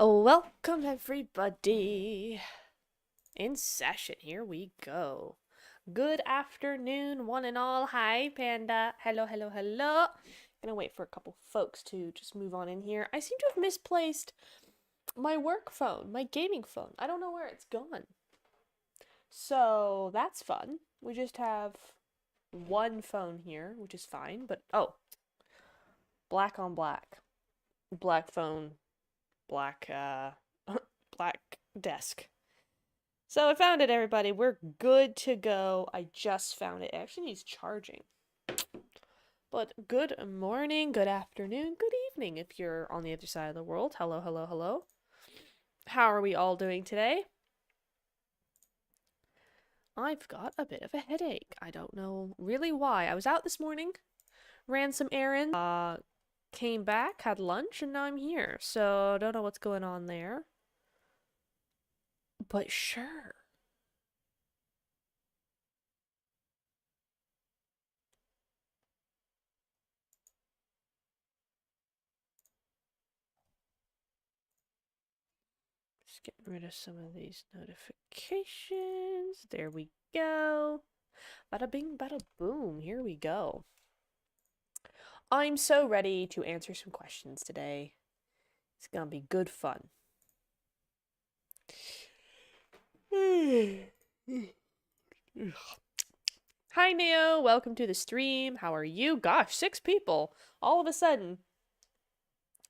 Welcome everybody. In session, here we go. Good afternoon, one and all. Hi, Panda. Hello, hello, hello. Gonna wait for a couple folks to just move on in here. I seem to have misplaced my work phone, my gaming phone. I don't know where it's gone. So that's fun. We just have one phone here, which is fine, but oh, black on black. Black phone, black black desk. So I found it, everybody. We're good to go. I just found it. It actually needs charging. But good morning, good afternoon, good evening if you're on the other side of the world. Hello, hello, hello. How are we all doing today? I've got a bit of a headache. I don't know really why. I was out this morning, ran some errands, came back, had lunch, and now I'm here. So I don't know what's going on there. But sure. Just getting rid of some of these notifications. There we go. Bada bing, bada boom. Here we go. I'm so ready to answer some questions today. It's gonna be good fun. Hi, Neo. Welcome to the stream. How are you? Gosh, 6 people. All of a sudden.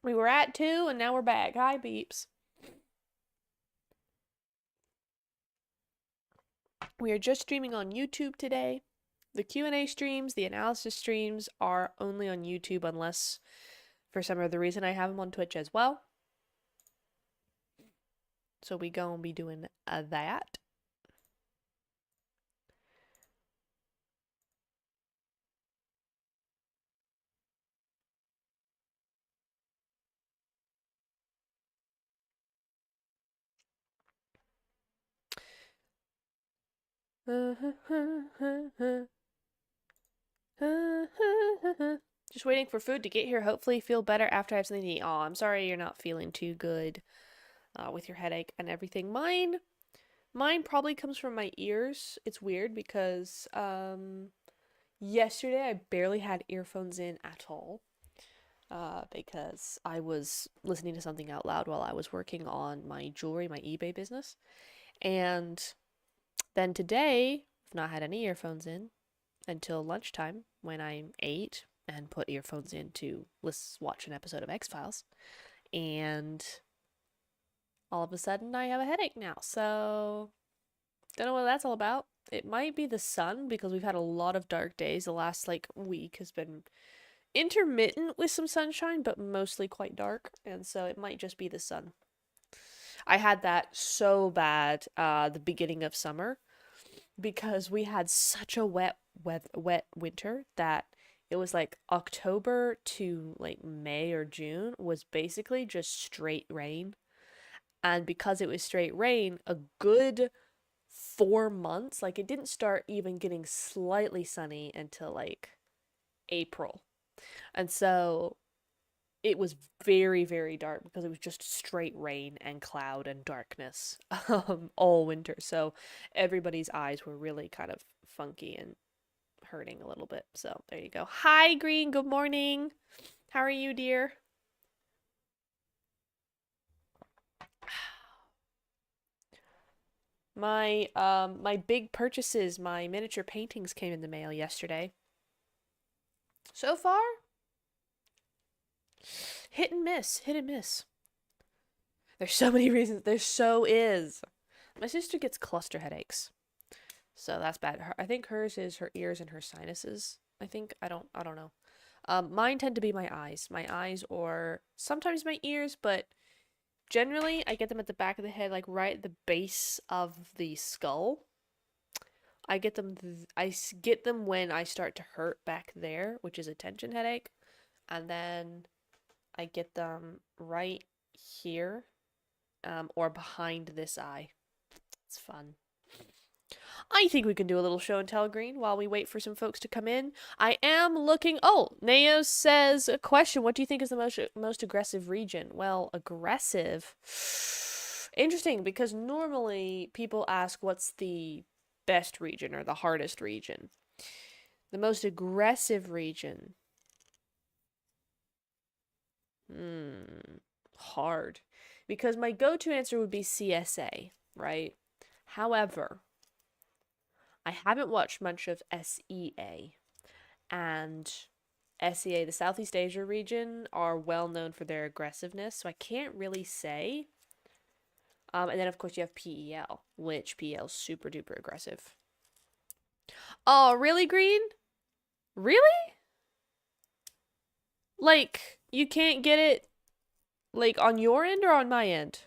We were at 2 and now we're back. Hi, beeps. We are just streaming on YouTube today. The Q&A streams, the analysis streams are only on YouTube unless for some other reason I have them on Twitch as well. So we gonna be doing that. Just waiting for food to get here. Hopefully feel better after I have something to eat. Oh, I'm sorry you're not feeling too good with your headache and everything. Mine probably comes from my ears. It's weird because yesterday I barely had earphones in at all. Because I was listening to something out loud while I was working on my jewelry, my eBay business. And then today, I've not had any earphones in until lunchtime when I ate and put earphones in to watch an episode of X-Files. And all of a sudden, I have a headache now. So, don't know what that's all about. It might be the sun because we've had a lot of dark days. The last week has been intermittent with some sunshine, but mostly quite dark, and so it might just be the sun. I had that so bad the beginning of summer because we had such a wet winter that it was like October to like May or June was basically just straight rain. And because it was straight rain, a good 4 months, like it didn't start even getting slightly sunny until like April. And so it was very, very dark because it was just straight rain and cloud and darkness all winter. So everybody's eyes were really kind of funky and hurting a little bit. So there you go. Hi, Green. Good morning. How are you, dear? My big purchases, my miniature paintings came in the mail yesterday. So far, hit and miss, hit and miss. There's so many reasons. There so is. My sister gets cluster headaches. So that's bad. I think hers is her ears and her sinuses. I don't know. Mine tend to be my eyes. My eyes or sometimes my ears, but generally I get them at the back of the head, like right at the base of the skull. I get them when I start to hurt back there, which is a tension headache, and then I get them right here or behind this eye. It's fun. I think we can do a little show and tell, Green, while we wait for some folks to come in. I am looking. Oh, Neo says a question. What do you think is the most aggressive region? Well, aggressive. Interesting, because normally people ask what's the best region or the hardest region. The most aggressive region. Hard. Because my go-to answer would be CSA, right? However, I haven't watched much of SEA, and SEA, the Southeast Asia region, are well known for their aggressiveness, so I can't really say. And then, of course, you have PEL, which PEL is super duper aggressive. Oh, really, Green? Really? Like, you can't get it, like, on your end or on my end?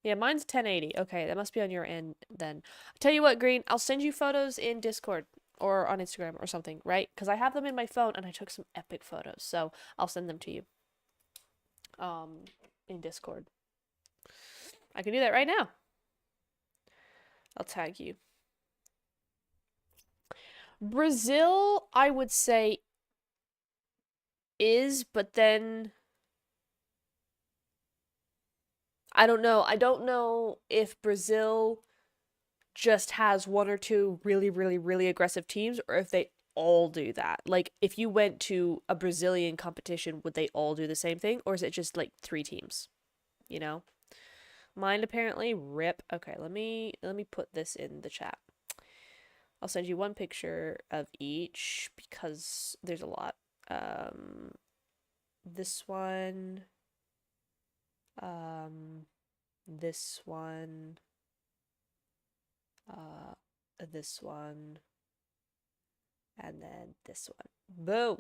Yeah, mine's 1080. Okay, that must be on your end then. I'll tell you what, Green, I'll send you photos in Discord or on Instagram or something, right? Because I have them in my phone and I took some epic photos, so I'll send them to you in Discord. I can do that right now. I'll tag you. Brazil, I would say is, but then I don't know. I don't know if Brazil just has one or two really, really, really aggressive teams or if they all do that. Like, if you went to a Brazilian competition, would they all do the same thing? Or is it just like 3 teams? You know? Mine apparently rip. Okay, let me put this in the chat. I'll send you one picture of each because there's a lot. This one, um, this one, uh, this one, and then this one. Boom!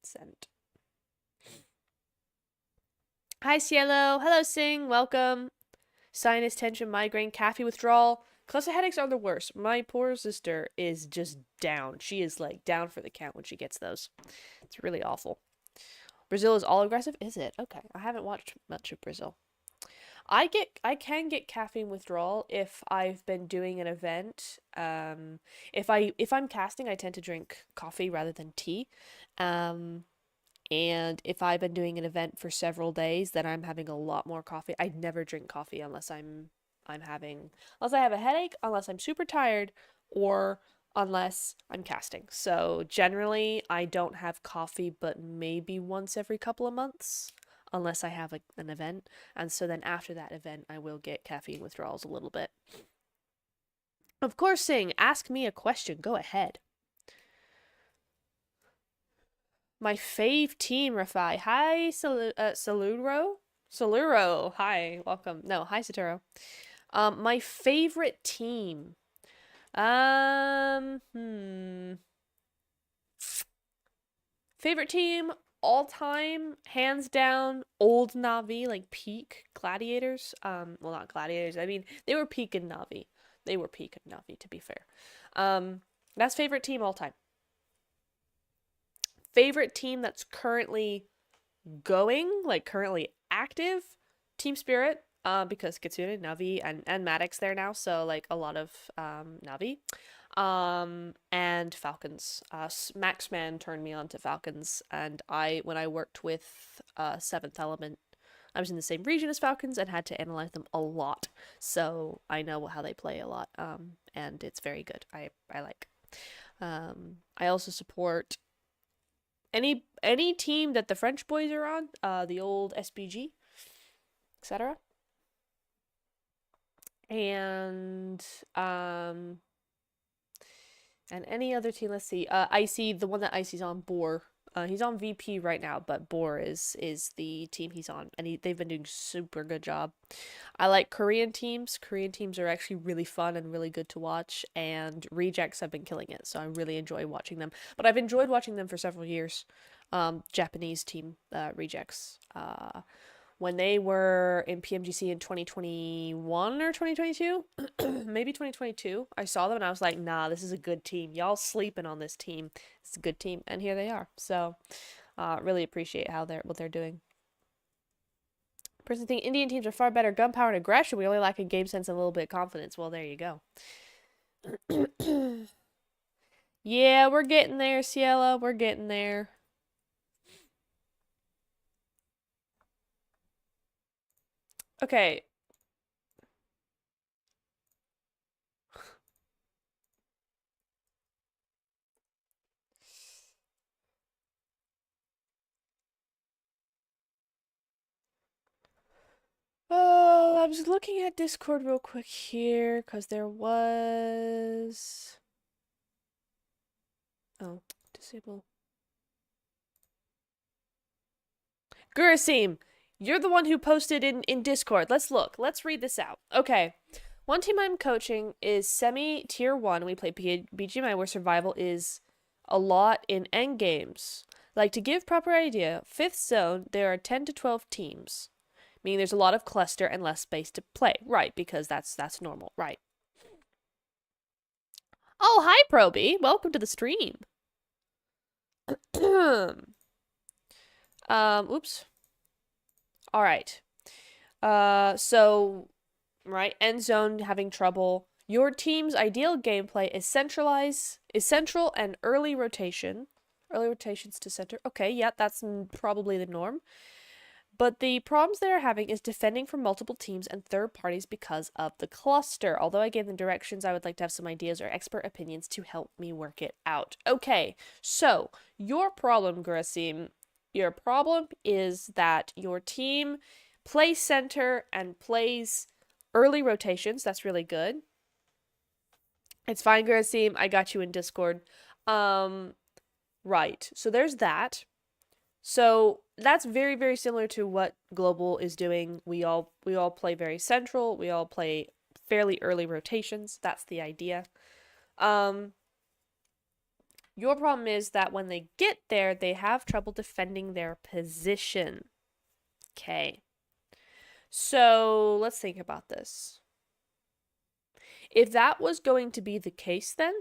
Sent. Hi, Cielo. Hello, Sing. Welcome. Sinus tension, migraine, caffeine withdrawal. Cluster headaches are the worst. My poor sister is just down. She is like down for the count when she gets those. It's really awful. Brazil is all aggressive? Is it? Okay. I haven't watched much of Brazil. I can get caffeine withdrawal if I've been doing an event. If I'm casting, I tend to drink coffee rather than tea. And if I've been doing an event for several days, then I'm having a lot more coffee. I never drink coffee unless unless I have a headache, unless I'm super tired, or unless I'm casting. So generally, I don't have coffee, but maybe once every couple of months, unless I have an event. And so then after that event, I will get caffeine withdrawals a little bit. Of course, Sing, ask me a question. Go ahead. My fave team, Rafai. Hi, Saluro? Saluro. Hi, welcome. No, hi, Satoru. My favorite team. Favorite team all time, hands down, old Navi, like peak Gladiators. Well, not Gladiators. I mean, they were peak in Navi. They were peak in Navi, to be fair. That's favorite team all time. Favorite team that's currently going, like currently active, Team Spirit, because Kitsune, Navi, and Maddox there now, so like a lot of Navi. And Falcons. Maxman turned me on to Falcons, and when I worked with Seventh Element, I was in the same region as Falcons and had to analyze them a lot, so I know how they play a lot. And it's very good. I like. I also support any team that the French boys are on, the old SBG, etc. And any other team. Let's see. Icy, the one that Icy's on, Boar. He's on VP right now, but Boar is the team he's on, and they've been doing super good job. I like Korean teams. Korean teams are actually really fun and really good to watch, and Rejects have been killing it, so I really enjoy watching them. But I've enjoyed watching them for several years. Japanese team, Rejects. When they were in PMGC in 2021 or 2022, maybe 2022, I saw them and I was like, nah, this is a good team. Y'all sleeping on this team. It's a good team. And here they are. So, really appreciate what they're doing. Person thinking Indian teams are far better gunpowder and aggression. We only lack in game sense and a little bit of confidence. Well, there you go. Yeah, we're getting there, Ciela. We're getting there. Okay. Oh, I was looking at Discord real quick here because there was. Oh, disable. Gurasim, you're the one who posted in Discord. Let's look. Let's read this out. Okay. One team I'm coaching is semi tier 1. We play BGMI where survival is a lot in end games. Like to give proper idea, 5th zone, there are 10 to 12 teams. Meaning there's a lot of cluster and less space to play. Right, because that's normal. Right. Oh, hi Proby. Welcome to the stream. Oops. All right. So, right, end zone having trouble. Your team's ideal gameplay is central and early rotation. Early rotations to center. Okay, yeah, that's probably the norm. But the problems they are having is defending from multiple teams and third parties because of the cluster. Although I gave them directions, I would like to have some ideas or expert opinions to help me work it out. Okay, so your problem, Gurasim, your problem is that your team plays center and plays early rotations. That's really good. It's fine, Gurasim. I got you in Discord. Right. So there's that. So that's very, very similar to what Global is doing. We all play very central. We all play fairly early rotations. That's the idea. Your problem is that when they get there, they have trouble defending their position. Okay. So let's think about this. If that was going to be the case, then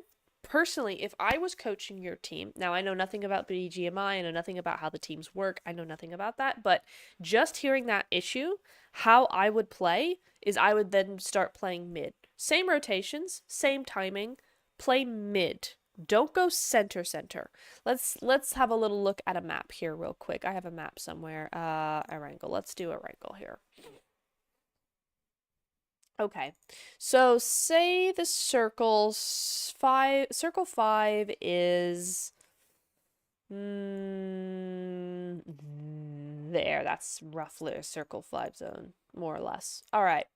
personally, if I was coaching your team, now I know nothing about BGMI, I know nothing about how the teams work, I know nothing about that, but just hearing that issue, how I would play is I would then start playing mid. Same rotations, same timing, play mid. Don't go center. Let's have a little look at a map here real quick. I have a map somewhere. A wrangle. Let's do a wrangle here. Okay, so say the circle 5 is there. That's roughly a circle 5 zone, more or less. All right.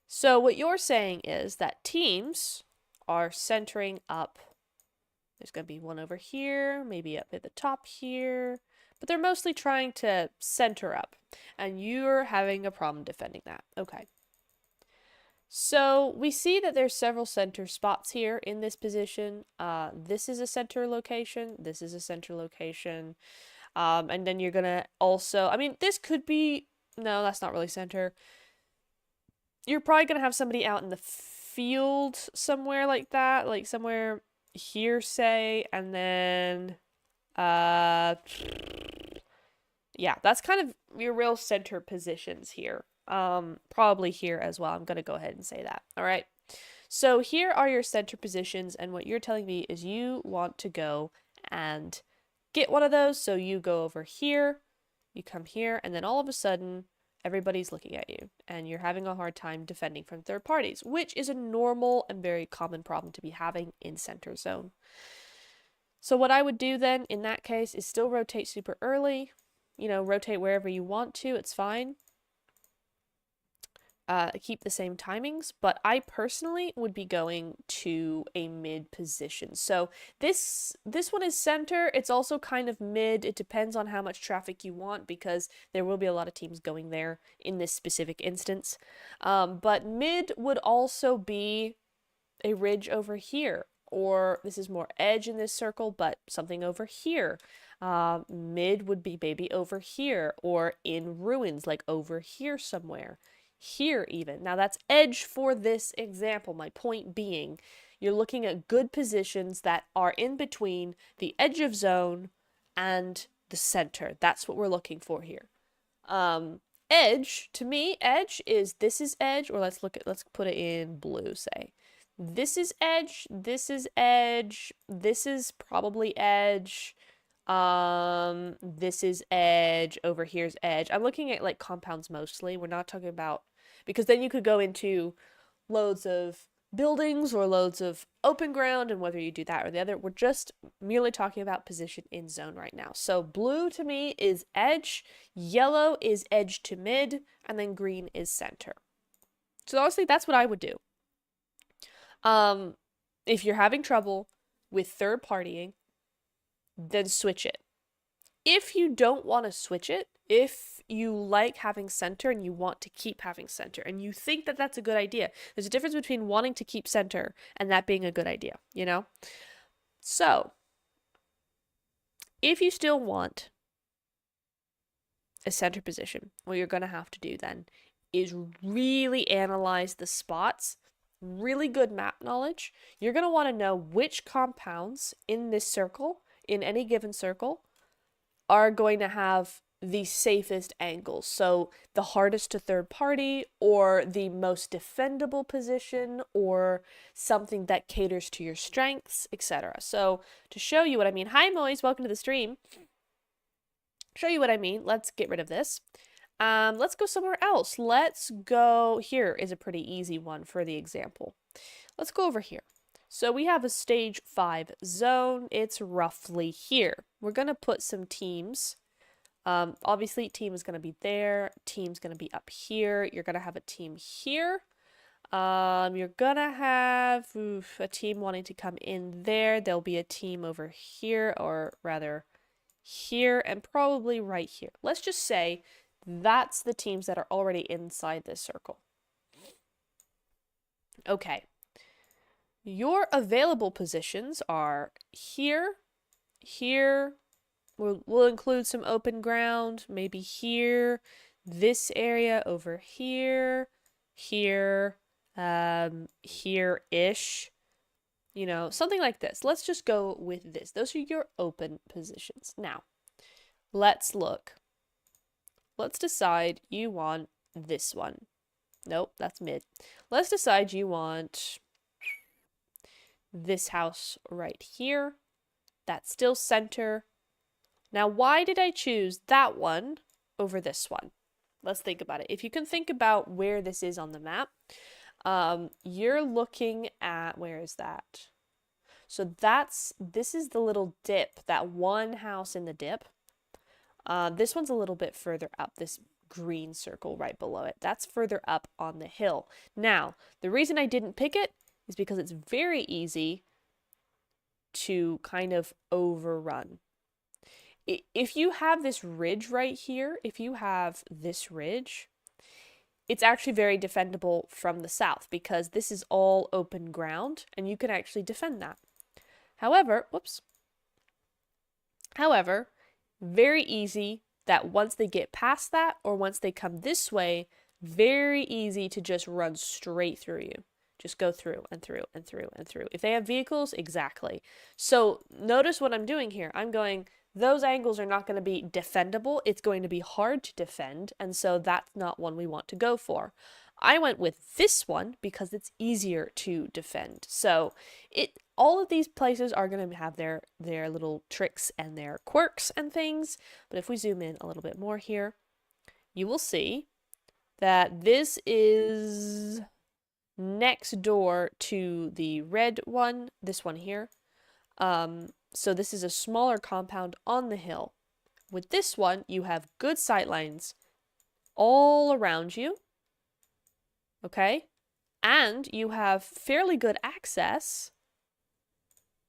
So what you're saying is that teams are centering up. There's going to be one over here, maybe up at the top here, but they're mostly trying to center up, and you're having a problem defending that. Okay. So we see that there's several center spots here in this position. This is a center location. This is a center location. And then you're gonna also, I mean, this could be, no, that's not really center. You're probably gonna have somebody out in the field somewhere like that, like somewhere here, say, and then, yeah, that's kind of your real center positions here. Probably here as well. I'm going to go ahead and say that. All right. So here are your center positions, and what you're telling me is you want to go and get one of those. So you go over here, you come here, and then all of a sudden everybody's looking at you and you're having a hard time defending from third parties, which is a normal and very common problem to be having in center zone. So what I would do then in that case is still rotate super early, rotate wherever you want to, it's fine. Keep the same timings, but I personally would be going to a mid position. So this one is center. It's also kind of mid. It depends on how much traffic you want because there will be a lot of teams going there in this specific instance. But mid would also be a ridge over here, or this is more edge in this circle, but something over here. Mid would be maybe over here or in ruins, like over here somewhere. Here even. Now that's edge for this example. My point being, you're looking at good positions that are in between the edge of zone and the center. That's what we're looking for here. edge, to me, edge is, this is edge, or let's put it in blue, say. This is edge, this is edge, this is probably edge, this is edge, over here's edge. I'm looking at like compounds mostly. We're not talking about, because then you could go into loads of buildings or loads of open ground and whether you do that or the other. We're just merely talking about position in zone right now. So blue to me is edge, yellow is edge to mid, and then green is center. So honestly, that's what I would do. If you're having trouble with third partying, then switch it. If you don't want to switch it, if you like having center and you want to keep having center and you think that that's a good idea, there's a difference between wanting to keep center and that being a good idea, you know? So, if you still want a center position, what you're going to have to do then is really analyze the spots, really good map knowledge. You're going to want to know which compounds in this circle, in any given circle, are going to have the safest angles. So the hardest to third party, or the most defendable position, or something that caters to your strengths, etc. So to show you what I mean, hi Moise, welcome to the stream. Show you what I mean, let's get rid of this. Let's go somewhere else. Let's go, here is a pretty easy one for the example. Let's go over here. So we have a stage 5 zone. It's roughly here. We're going to put some teams. Obviously, team is going to be there. Team's going to be up here. You're going to have a team here. You're going to have a team wanting to come in there. There'll be a team over here, or rather here, and probably right here. Let's just say that's the teams that are already inside this circle. Okay. Your available positions are here, here, we'll include some open ground, maybe here, this area over here, here, here-ish, you know, something like this. Let's just go with this. Those are your open positions. Now, let's look. Let's decide you want this one. Nope, that's mid. Let's decide you want this house right here. That's still center. Now, why did I choose that one over this one? Let's think about it. If you can think about where this is on the map, you're looking at, where is that? So this is the little dip, that one house in the dip. This one's a little bit further up, this green circle right below it. That's further up on the hill. Now, the reason I didn't pick it is because it's very easy to kind of overrun. If you have this ridge right here, if you have this ridge, it's actually very defendable from the south because this is all open ground and you can actually defend that. However, very easy that once they get past that or once they come this way, very easy to just run straight through you. Just go through and through and through and through. If they have vehicles, exactly. So notice what I'm doing here. I'm going, those angles are not going to be defendable. It's going to be hard to defend. And so that's not one we want to go for. I went with this one because it's easier to defend. So all of these places are going to have their little tricks and their quirks and things. But if we zoom in a little bit more here, you will see that this is next door to the red one, this one here. So this is a smaller compound on the hill. With this one, you have good sight lines all around you. Okay? And you have fairly good access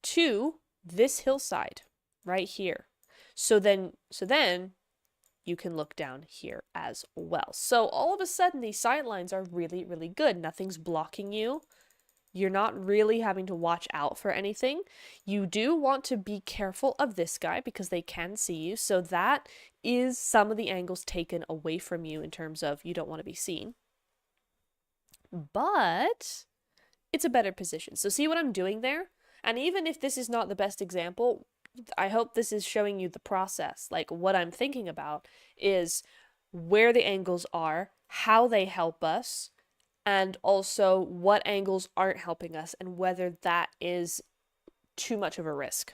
to this hillside right here. So then you can look down here as well. So all of a sudden, these sight lines are really, really good. Nothing's blocking you. You're not really having to watch out for anything. You do want to be careful of this guy because they can see you. So that is some of the angles taken away from you in terms of you don't want to be seen. But it's a better position. So see what I'm doing there? And even if this is not the best example, I hope this is showing you the process. Like what I'm thinking about is where the angles are, how they help us, and also what angles aren't helping us and whether that is too much of a risk.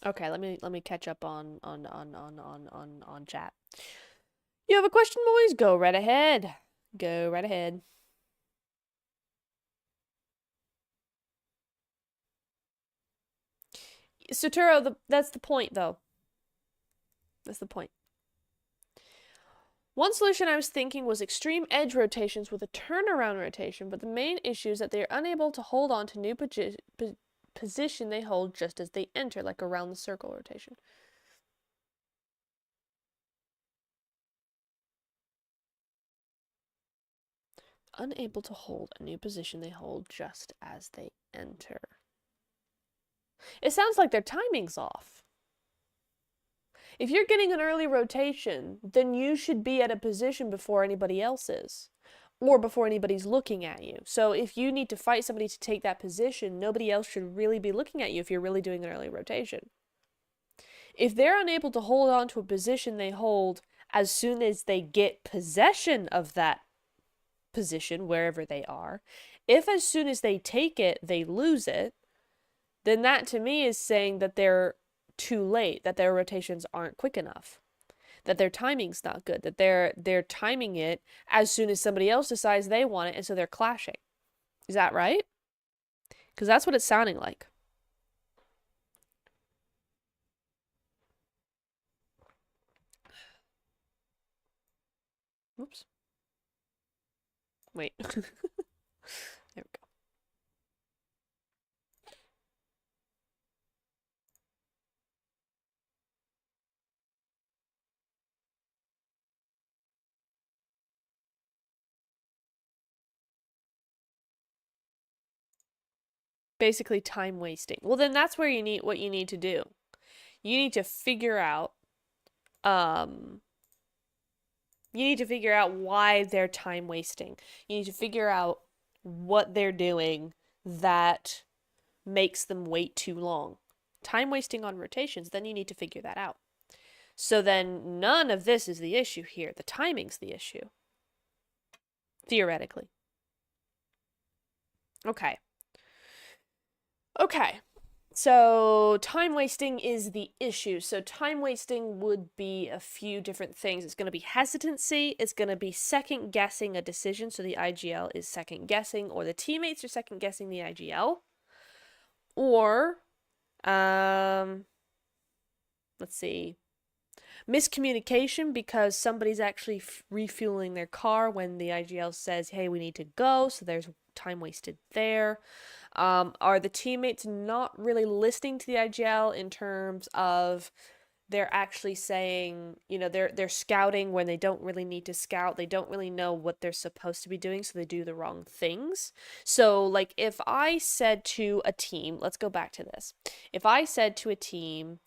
Okay, let me catch up on chat. You have a question, boys? Go right ahead. Go right ahead. Soturo, that's the point, though. That's the point. One solution I was thinking was extreme edge rotations with a turnaround rotation, but the main issue is that they are unable to hold on to new position they hold just as they enter, like around the circle rotation. Unable to hold a new position they hold just as they enter. It sounds like their timing's off. If you're getting an early rotation, then you should be at a position before anybody else is, or before anybody's looking at you. So if you need to fight somebody to take that position, nobody else should really be looking at you if you're really doing an early rotation. If they're unable to hold on to a position they hold as soon as they get possession of that position, wherever they are, if as soon as they take it, they lose it, then that to me is saying that they're too late, that their rotations aren't quick enough, that their timing's not good, that they're timing it as soon as somebody else decides they want it, and so they're clashing. Is that right? Because that's what it's sounding like. Oops. Wait. There we go. Basically time wasting. Well, then that's where what you need to do. You need to figure out why they're time wasting. You need to figure out what they're doing that makes them wait too long. Time wasting on rotations, then you need to figure that out. So then none of this is the issue here. The timing's the issue. Theoretically. Okay. So time wasting is the issue. So time wasting would be a few different things. It's going to be hesitancy. It's going to be second guessing a decision. So the IGL is second guessing, or the teammates are second guessing the IGL. Or, let's see, miscommunication because somebody's actually refueling their car when the IGL says, hey, we need to go. So there's time wasted there. Are the teammates not really listening to the IGL in terms of they're actually saying, they're scouting when they don't really need to scout. They don't really know what they're supposed to be doing, so they do the wrong things. So, like, if I said to a team, let's go back to this. If I said to a team,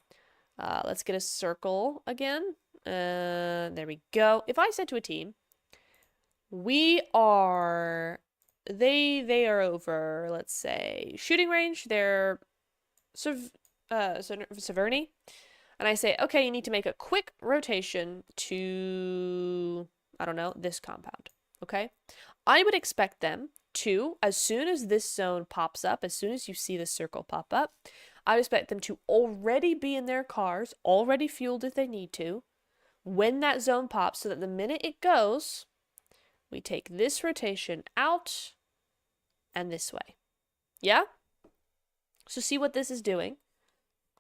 let's get a circle again. There we go. If I said to a team, they are over, let's say, shooting range, they're Severny, and I say, okay, you need to make a quick rotation to, I don't know, this compound, okay? I would expect them to, as soon as this zone pops up, as soon as you see the circle pop up, I would expect them to already be in their cars, already fueled if they need to, when that zone pops, so that the minute it goes, we take this rotation out and this way. Yeah? So see what this is doing.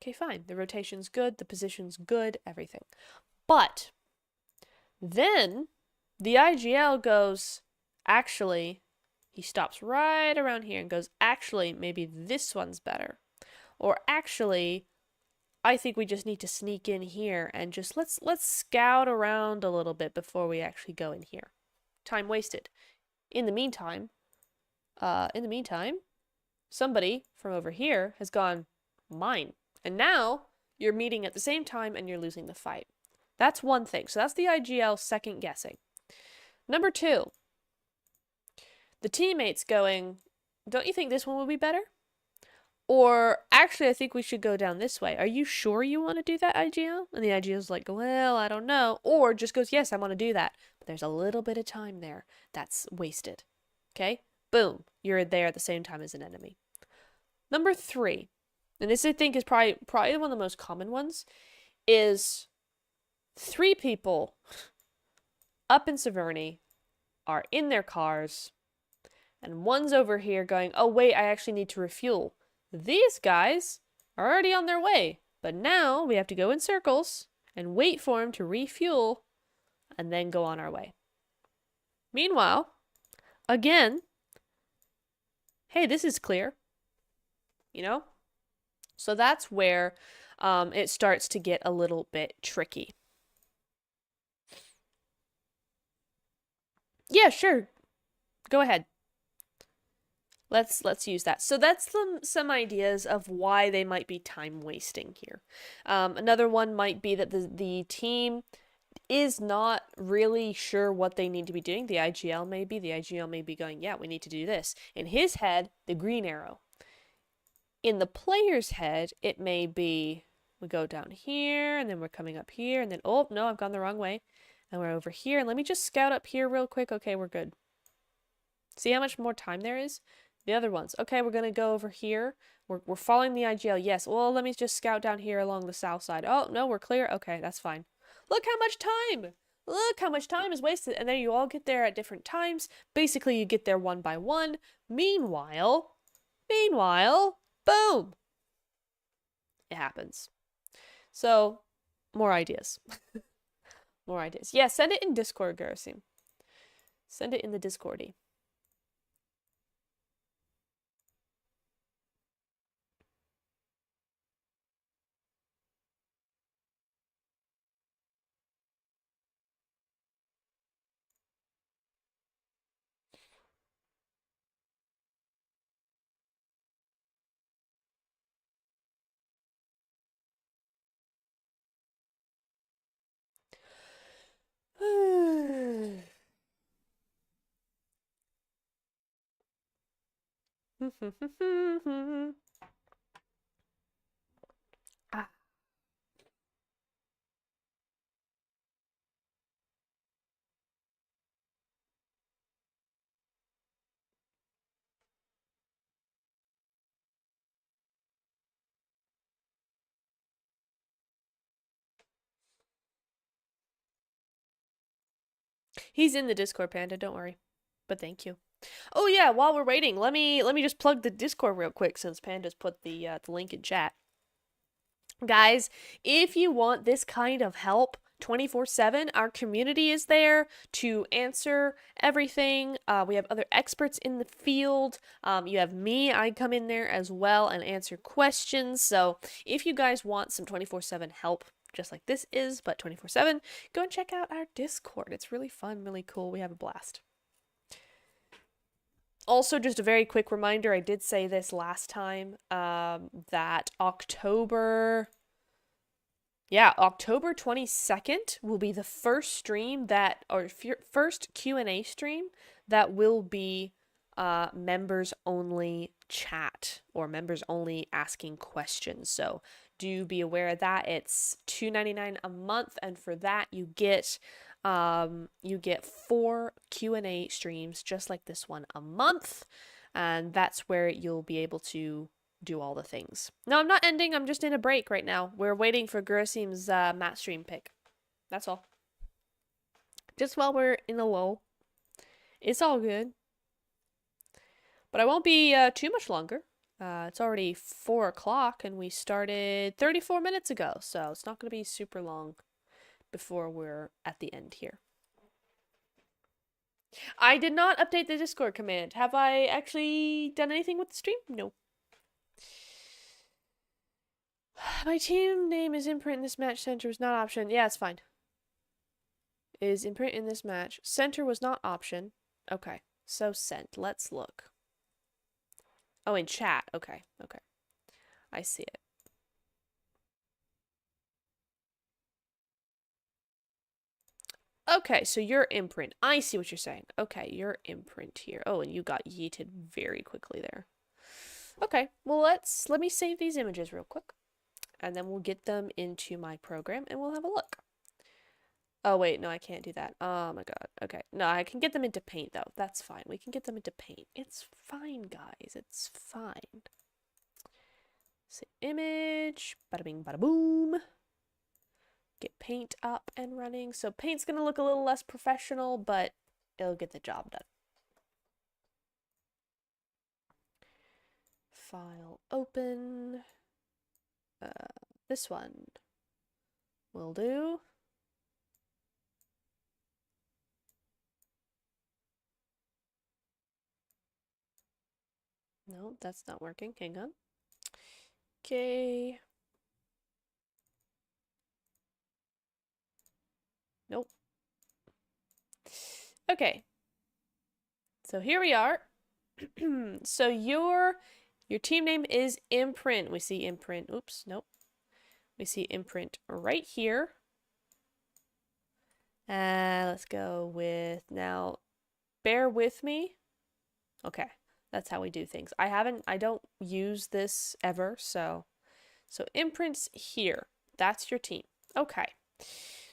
Okay, fine. The rotation's good, the position's good, everything. But then the IGL goes, actually, he stops right around here and goes, actually, maybe this one's better. Or actually, I think we just need to sneak in here and just let's scout around a little bit before we actually go in here. Time wasted. In the meantime, somebody from over here has gone, mine. And now you're meeting at the same time and you're losing the fight. That's one thing. So that's the IGL second guessing. Number two, the teammates going, don't you think this one would be better? Or actually, I think we should go down this way. Are you sure you want to do that, IGL? And the IGL's like, well, I don't know. Or just goes, yes, I want to do that. But there's a little bit of time there that's wasted. Okay? Boom. You're there at the same time as an enemy. Number 3, and this I think is probably one of the most common ones, is 3 people up in Severny are in their cars, and one's over here going, oh wait, I actually need to refuel. These guys are already on their way, but now we have to go in circles and wait for them to refuel and then go on our way. Meanwhile, again, hey, this is clear, you know? So that's where it starts to get a little bit tricky. Yeah, sure. Go ahead. Let's use that. So that's some ideas of why they might be time wasting here. Another one might be that the team is not really sure what they need to be doing. The IGL may be. The IGL may be going, yeah, we need to do this. In his head, the green arrow. In the player's head, it may be, we go down here, and then we're coming up here, and then, oh, no, I've gone the wrong way. And we're over here, and let me just scout up here real quick. Okay, we're good. See how much more time there is? The other ones. Okay, we're going to go over here. We're following the IGL. Yes. Well, let me just scout down here along the south side. Oh, no, we're clear. Okay, that's fine. Look how much time! Look how much time is wasted. And then you all get there at different times. Basically, you get there one by one. Meanwhile, boom! It happens. So, more ideas. More ideas. Yeah, send it in Discord, Garasim. Send it in the Discordy. Ah. He's in the Discord, Panda, don't worry. But thank you. Oh yeah, while we're waiting, let me just plug the Discord real quick since Panda's put the link in chat. Guys, if you want this kind of help 24/7, our community is there to answer everything. We have other experts in the field. You have me, I come in there as well and answer questions. So if you guys want some 24/7 help, just like this is, but 24/7, go and check out our Discord. It's really fun, really cool. We have a blast. Also, just a very quick reminder, I did say this last time, that October 22nd will be the first stream that, or first Q&A stream that will be members only chat, or members only asking questions. So do be aware of that. It's $2.99 a month, and for that you get 4 Q&A streams just like this one a month, and that's where you'll be able to do all the things. No, I'm not ending. I'm just in a break right now. We're waiting for Gurasim's mat stream pick. That's all. Just while we're in the lull. It's all good. But I won't be too much longer. It's already 4 o'clock and we started 34 minutes ago, so it's not going to be super long before we're at the end here. I did not update the Discord command. Have I actually done anything with the stream? No. My team name is imprint in this match. Center was not option. Yeah, it's fine. Is imprint in this match. Center was not option. Okay. So sent. Let's look. Oh, in chat. Okay. Okay. I see it. Okay, so your imprint. I see what you're saying. Okay, your imprint here. Oh, and you got yeeted very quickly there. Okay, well let me save these images real quick, and then we'll get them into my program and we'll have a look. Oh wait, no, I can't do that. Oh my god. Okay. No, I can get them into paint though. That's fine. We can get them into paint. It's fine, guys. It's fine. Save image. Bada bing, bada boom. Get paint up and running. So paint's gonna look a little less professional, but it'll get the job done. File open. This one will do. No, that's not working. Hang on. Okay. Nope. Okay. So here we are. So your team name is Imprint. We see Imprint. Oops, nope. We see Imprint right here. Let's go with now. Bear with me. Okay, that's how we do things. I don't use this ever, so Imprint's here. That's your team. Okay.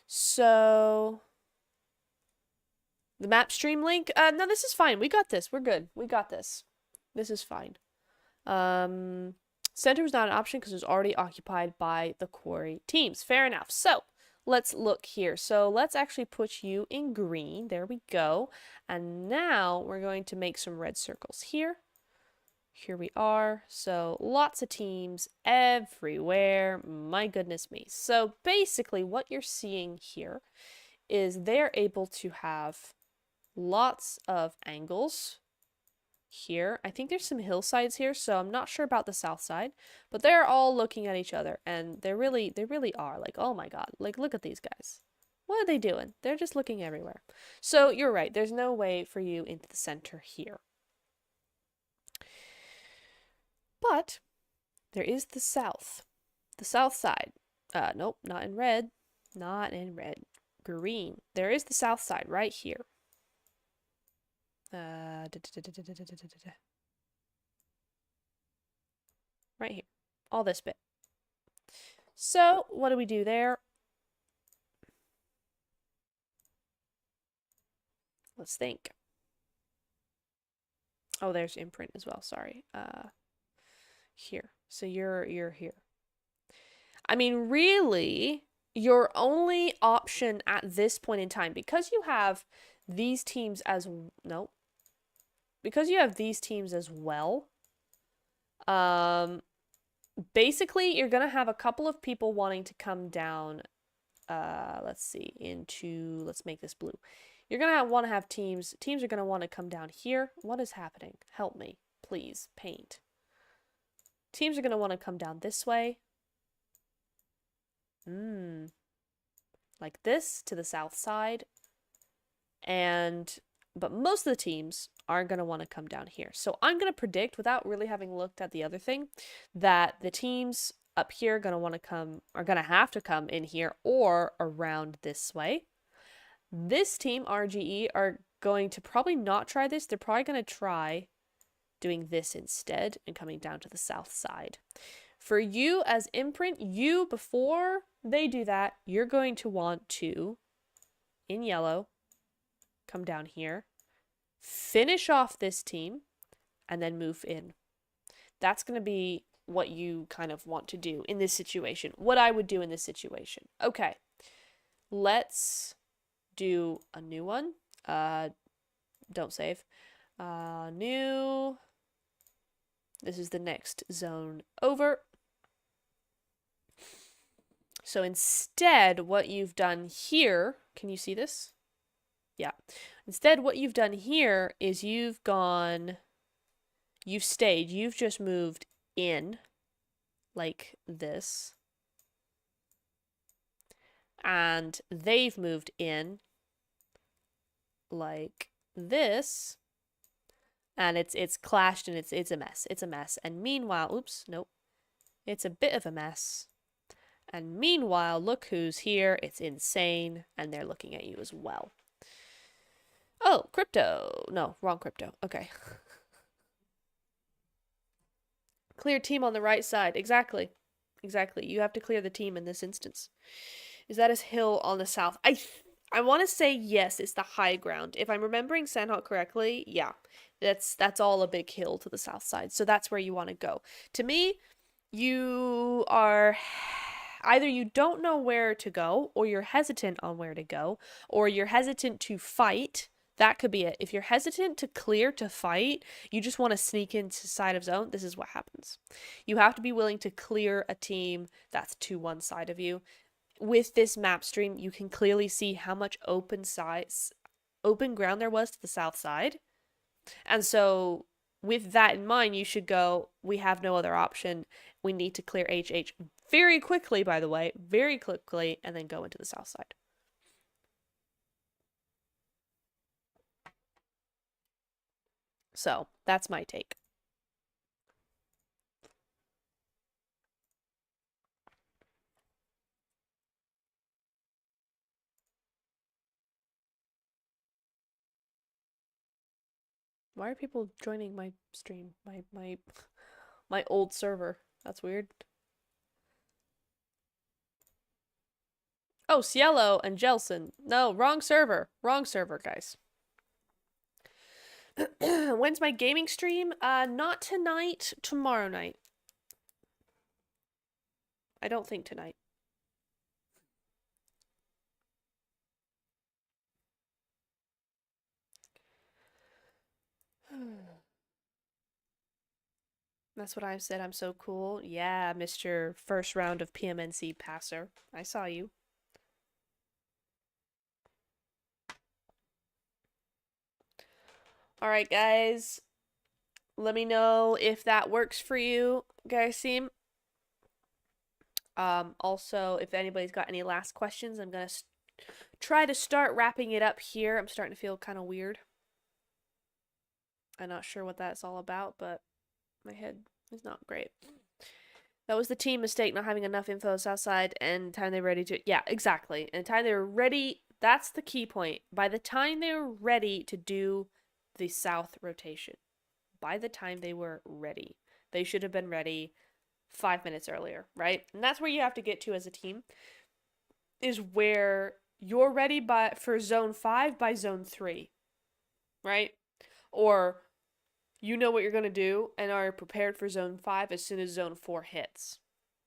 So the map stream link. No, this is fine. We got this. We're good. We got this. This is fine. Center was not an option because it was already occupied by the quarry teams. Fair enough. So let's look here. So let's actually put you in green. There we go. And now we're going to make some red circles here. Here we are. So lots of teams everywhere. My goodness me. So basically what you're seeing here is they're able to have lots of angles here. I think there's some hillsides here, so I'm not sure about the south side, but they're all looking at each other, and they really are like, oh my god, like look at these guys. What are they doing? They're just looking everywhere. So you're right, there's no way for you into the center here. But there is the south side. Nope, not in red. Not in red. Green. There is the south side right here. Right here. All this bit. So, what do we do there? Let's think. Oh, there's Imprint as well, sorry. Here. So you're here. I mean, really, your only option at this point in time, because you have these teams as because you have these teams as well, basically you're gonna have a couple of people wanting to come down, let's see, let's make this blue. You're gonna want to have teams are gonna want to come down here. What is happening? Help me, please, paint. Teams are gonna want to come down this way. Like this to the south side. But most of the teams are going to want to come down here. So I'm going to predict, without really having looked at the other thing, that the teams up here are going to have to come in here or around this way. This team, RGE, are going to probably not try this. They're probably going to try doing this instead and coming down to the south side. For you as Imprint, before they do that, you're going to want to, in yellow, come down here, finish off this team, and then move in. That's going to be what you kind of want to do in this situation. What I would do in this situation. Okay, let's do a new one. Don't save. New. This is the next zone over. So instead, what you've done here, can you see this? Yeah. Instead, what you've done here is you've just moved in like this. And they've moved in like this. And it's clashed and it's a mess. It's a mess. And meanwhile, oops, nope. It's a bit of a mess. And meanwhile, look who's here. It's insane. And they're looking at you as well. Oh, crypto. No, wrong crypto. Okay. Clear team on the right side. Exactly. Exactly. You have to clear the team in this instance. Is that a hill on the south? I want to say yes, it's the high ground. If I'm remembering Sandhawk correctly, yeah. That's all a big hill to the south side. So that's where you want to go. To me, you are either you don't know where to go, or you're hesitant on where to go, or you're hesitant to fight. That could be it. If you're hesitant to clear to fight, you just want to sneak into side of zone, this is what happens. You have to be willing to clear a team that's to one side of you. With this map stream, you can clearly see how much open ground there was to the south side. And so with that in mind, you should go, we have no other option. We need to clear HH very quickly, by the way, very quickly, and then go into the south side. So that's my take. Why are people joining my stream? My old server. That's weird. Oh, Cielo and Jelson. No, wrong server. Wrong server, guys. When's my gaming stream? Not tonight, tomorrow night. I don't think tonight. That's what I've said. I'm so cool. Yeah, Mr. First round of PMNC passer. I saw you. All right, guys. Let me know if that works for you, guys. Seem. Also, if anybody's got any last questions, I'm gonna try to start wrapping it up here. I'm starting to feel kind of weird. I'm not sure what that's all about, but my head is not great. That was the team mistake, not having enough info outside and time they were ready to. Yeah, exactly. And the time they were ready. That's the key point. By the time they were ready to do the south rotation, by the time they were ready, they should have been ready 5 minutes earlier, right? And that's where you have to get to as a team. Is where you're ready for zone 5 by zone 3, right? Or you know what you're going to do and are prepared for zone 5 as soon as zone 4 hits.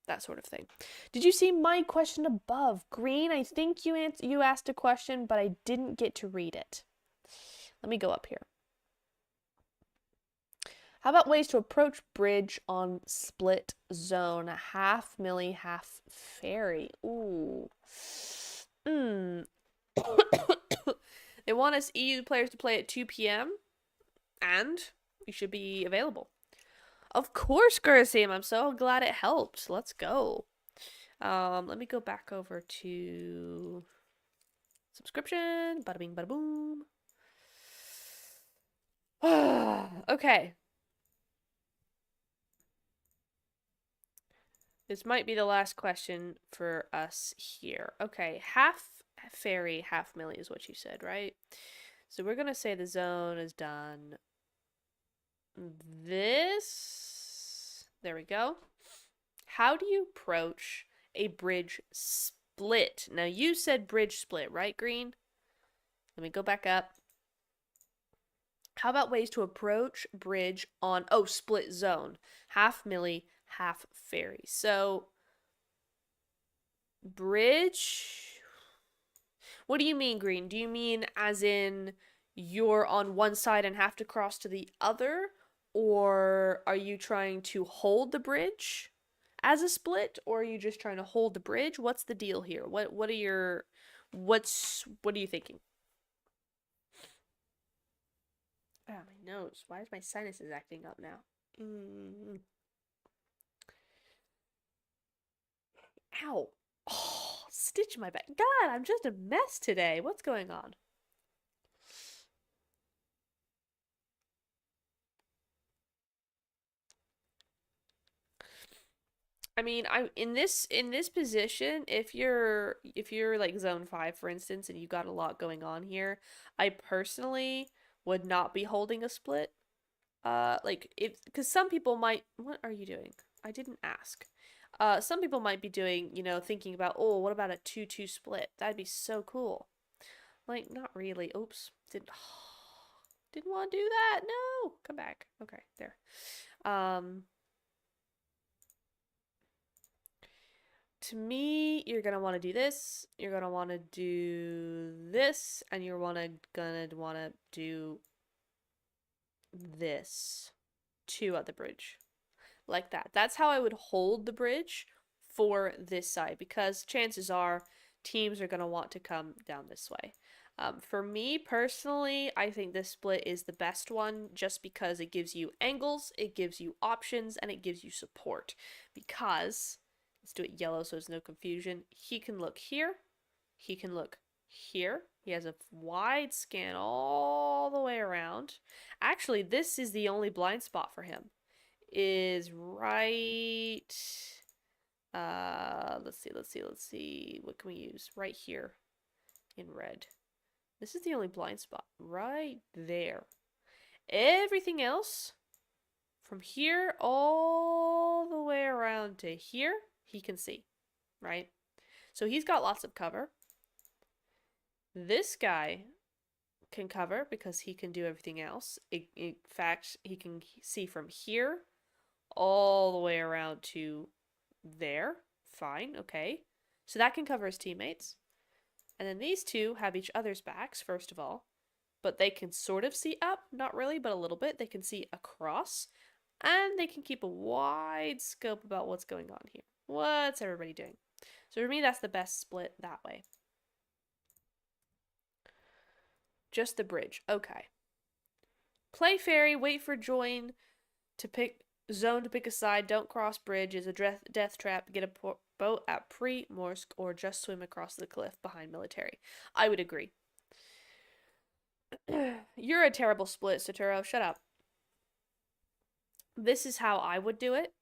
That sort of thing. Did you see my question above? Green, I think you asked a question, but I didn't get to read it. Let me go up here. How about ways to approach bridge on split zone? Half milli, half fairy. Ooh. They want us EU players to play at 2 p.m. and we should be available. Of course, Gurasim. I'm so glad it helped. Let's go. Let me go back over to subscription. Bada bing, bada boom. Okay. This might be the last question for us here. Okay, half fairy, half milli is what you said, right? So we're gonna say the zone is done. This. There we go. How do you approach a bridge split? Now you said bridge split, right, Green? Let me go back up. How about ways to approach bridge on, split zone. Half milli, half fairy. So, bridge. What do you mean, Green? Do you mean as in you're on one side and have to cross to the other? Or are you trying to hold the bridge as a split? Or are you just trying to hold the bridge? What's the deal here? What are you thinking? Ah, my nose. Why is my sinuses acting up now? Ow. Oh, stitch my back. God, I'm just a mess today. What's going on? I mean, I in this position, if you're like zone 5 for instance and you got a lot going on here, I personally would not be holding a split. Like if cuz some people might, what are you doing? I didn't ask. Some people might be doing, thinking about, "Oh, what about a 2-2 split? That'd be so cool." Like not really. Oops. Didn't want to do that. No. Come back. Okay, there. Um to me, you're gonna want to do this. You're gonna want to do this, and you're gonna want to do this. Two at the bridge, like that. That's how I would hold the bridge for this side because chances are teams are gonna want to come down this way. For me personally, I think this split is the best one just because it gives you angles, it gives you options, and it gives you support. Because let's do it yellow so there's no confusion. He can look here. He can look here. He has a wide scan all the way around. Actually, this is the only blind spot for him. Is right. Let's see. What can we use? Right here in red. This is the only blind spot. Right there. Everything else, from here all the way around to here, he can see, right? So he's got lots of cover. This guy can cover because he can do everything else. In fact, he can see from here all the way around to there. Fine, okay. So that can cover his teammates. And then these two have each other's backs, first of all. But they can sort of see up, not really, but a little bit. They can see across. And they can keep a wide scope about what's going on here. What's everybody doing? So for me, that's the best split that way. Just the bridge. Okay. Play fairy, wait for join to pick zone to pick a side, don't cross bridge, is a death trap, get a boat at Pre-Morsk, or just swim across the cliff behind military. I would agree. You're a terrible split, Soturo. Shut up. This is how I would do it.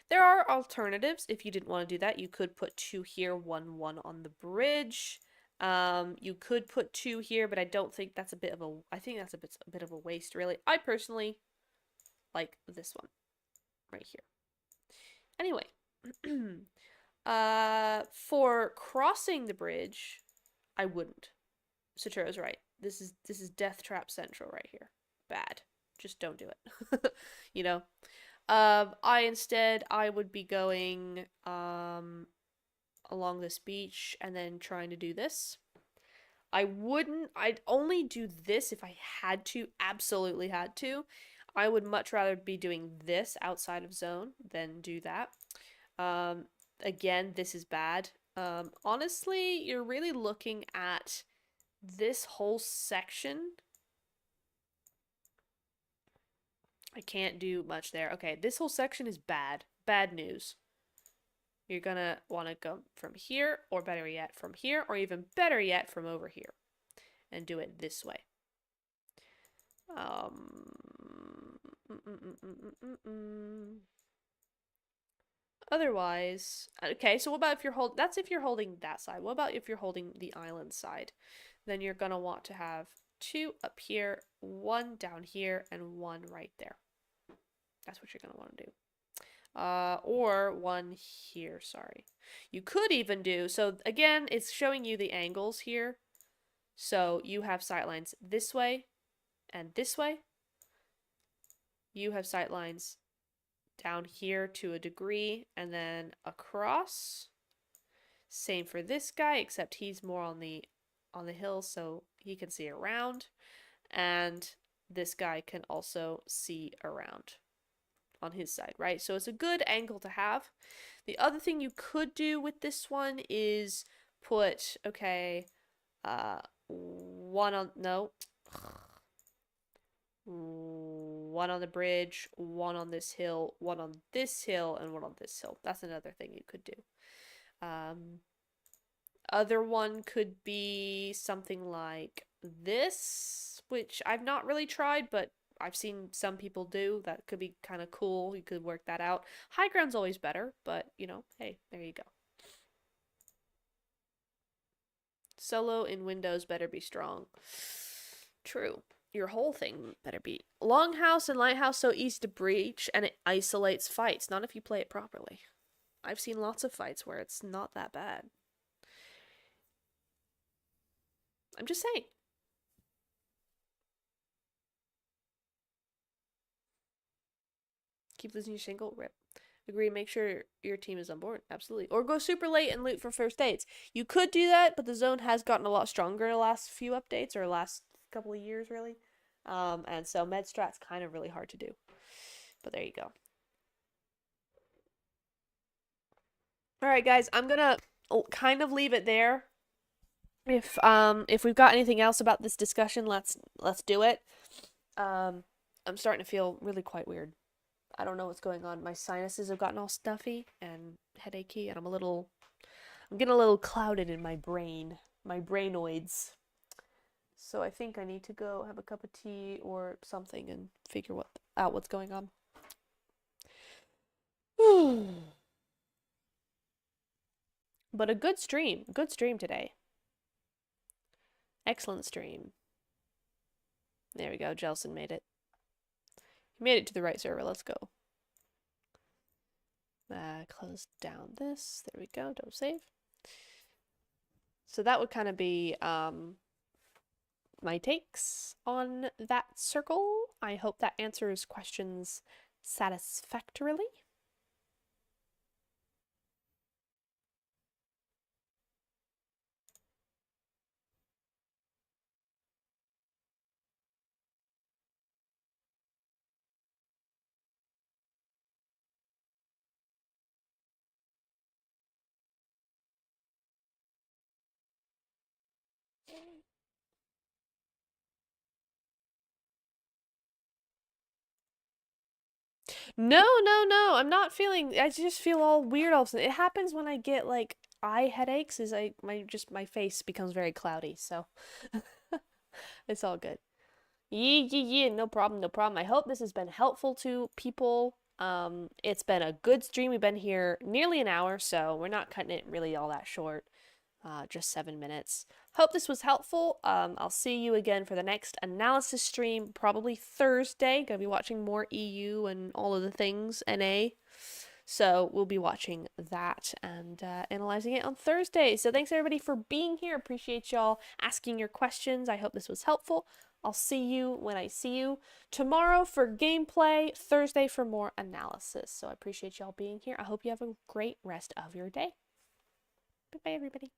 There are alternatives. If you didn't want to do that, you could put 2 here, 1 on the bridge. You could put 2 here, but I don't think that's a bit of a. I think that's a bit of a waste, really. I personally like this one right here. Anyway, for crossing the bridge, I wouldn't. Satoru's right. This is Death Trap Central right here. Bad. Just don't do it. you know. I would be going along this beach and then trying to do this. I'd only do this if I had to, absolutely had to. I would much rather be doing this outside of zone than do that. Again, this is bad. Honestly, you're really looking at this whole section. I can't do much there. Okay, this whole section is bad. Bad news. You're gonna want to go from here, or better yet, from here, or even better yet, from over here. And do it this way. Otherwise, okay, so what about if that's if you're holding that side. What about if you're holding the island side? Then you're gonna want to have 2 up here, 1 down here, and 1 right there. That's what you're gonna want to do. Or 1 here, sorry. You could even do, so again, it's showing you the angles here. So you have sightlines this way and this way. You have sightlines down here to a degree and then across. Same for this guy, except he's more on the hill, so he can see around. And this guy can also see around on his side, right? So it's a good angle to have. The other thing you could do with this one is put, okay, 1 on, no, 1 on the bridge, 1 on this hill, 1 on this hill, and 1 on this hill. That's another thing you could do. Other one could be something like this, which I've not really tried, but I've seen some people do. That could be kind of cool. You could work that out. High ground's always better, but hey, there you go. Solo in Windows better be strong. True. Your whole thing better be. Longhouse and Lighthouse so easy to breach, and it isolates fights. Not if you play it properly. I've seen lots of fights where it's not that bad. I'm just saying. Keep losing your single, rip. Agree, make sure your team is on board. Absolutely. Or go super late and loot for first dates. You could do that, but the zone has gotten a lot stronger in the last few updates, or last couple of years, really. And so med strat's kind of really hard to do. But there you go. Alright, guys, I'm gonna kind of leave it there. If we've got anything else about this discussion, let's do it. I'm starting to feel really quite weird. I don't know what's going on. My sinuses have gotten all stuffy and headachy, and I'm getting a little clouded in my brain, my brainoids. So I think I need to go have a cup of tea or something and figure out what's going on. But a good stream today. Excellent stream. There we go, Jelson made it. He made it to the right server, let's go. Close down this, there we go, don't save. So that would kind of be, my takes on that circle. I hope that answers questions satisfactorily. No, I'm not feeling, I just feel all weird all of a sudden. It happens when I get like eye headaches, my face becomes very cloudy, so it's all good. Yeah, no problem. I hope this has been helpful to people. It's been a good stream. We've been here nearly an hour, so we're not cutting it really all that short. Just 7 minutes. Hope this was helpful. I'll see you again for the next analysis stream, probably Thursday. Gonna be watching more EU and all of the things, NA. So we'll be watching that and analyzing it on Thursday. So thanks everybody for being here. Appreciate y'all asking your questions. I hope this was helpful. I'll see you when I see you tomorrow for gameplay, Thursday for more analysis. So I appreciate y'all being here. I hope you have a great rest of your day. Bye-bye, everybody.